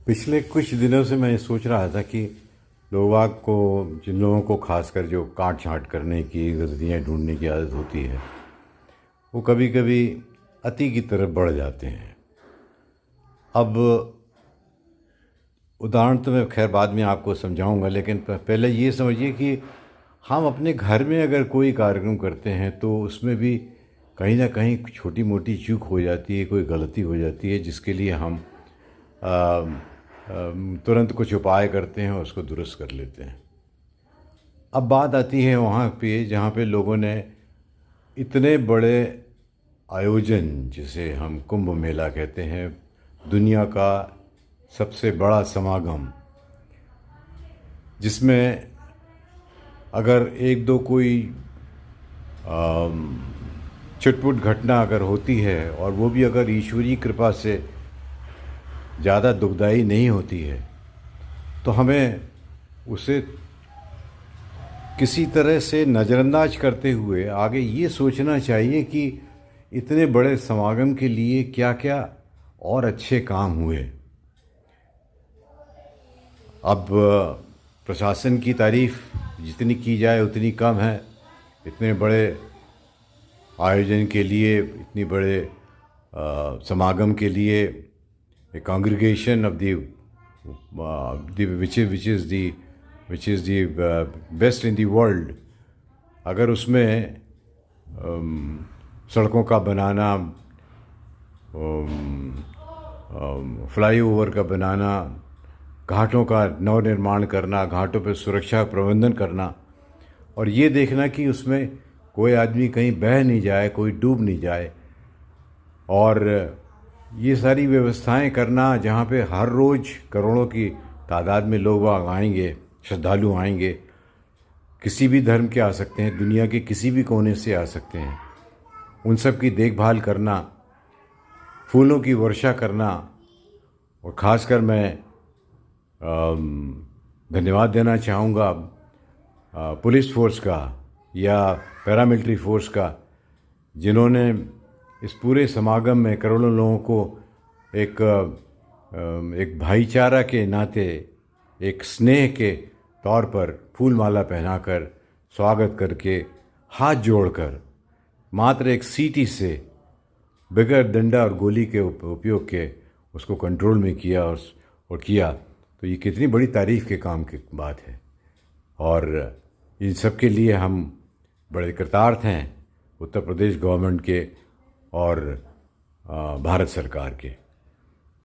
पिछले कुछ दिनों से मैं सोच रहा था कि जिन लोगों को खासकर जो काट छाँट करने की, गलतियाँ ढूंढने की आदत होती है, वो कभी कभी अति की तरफ बढ़ जाते हैं। अब उदाहरण तो मैं खैर बाद में आपको समझाऊंगा, लेकिन पहले ये समझिए कि हम अपने घर में अगर कोई कार्यक्रम करते हैं तो उसमें भी कहीं ना कहीं छोटी मोटी चूक हो जाती है, कोई गलती हो जाती है, जिसके लिए हम तुरंत कुछ उपाय करते हैं और उसको दुरुस्त कर लेते हैं। अब बात आती है वहाँ पे जहाँ पे लोगों ने इतने बड़े आयोजन, जिसे हम कुंभ मेला कहते हैं, दुनिया का सबसे बड़ा समागम, जिसमें अगर एक दो कोई छुटपुट घटना अगर होती है और वो भी अगर ईश्वरीय कृपा से ज़्यादा दुखदाई नहीं होती है, तो हमें उसे किसी तरह से नज़रअंदाज करते हुए आगे ये सोचना चाहिए कि इतने बड़े समागम के लिए क्या क्या और अच्छे काम हुए। अब प्रशासन की तारीफ़ जितनी की जाए उतनी कम है। इतने बड़े आयोजन के लिए, इतनी बड़े समागम के लिए, a congregation of which is the best in the world, अगर उसमें सड़कों का बनाना, फ्लाईओवर का बनाना, घाटों का नवनिर्माण करना, घाटों पर सुरक्षा प्रबंधन करना, और ये देखना कि उसमें कोई आदमी कहीं बह नहीं जाए, कोई डूब नहीं जाए, और ये सारी व्यवस्थाएं करना जहाँ पे हर रोज़ करोड़ों की तादाद में लोग आएंगे, श्रद्धालु आएंगे, किसी भी धर्म के आ सकते हैं, दुनिया के किसी भी कोने से आ सकते हैं, उन सब की देखभाल करना, फूलों की वर्षा करना। और ख़ासकर मैं धन्यवाद देना चाहूँगा पुलिस फोर्स का या पैरामिलिट्री फोर्स का, जिन्होंने इस पूरे समागम में करोड़ों लोगों को एक भाईचारा के नाते, एक स्नेह के तौर पर फूल माला पहनाकर, स्वागत करके, हाथ जोड़कर, मात्र एक सीटी से बगैर डंडा और गोली के उपयोग के उसको कंट्रोल में किया और किया। तो ये कितनी बड़ी तारीफ़ के काम की बात है, और इन सब के लिए हम बड़े कृतार्थ हैं उत्तर प्रदेश गवर्नमेंट के और भारत सरकार के।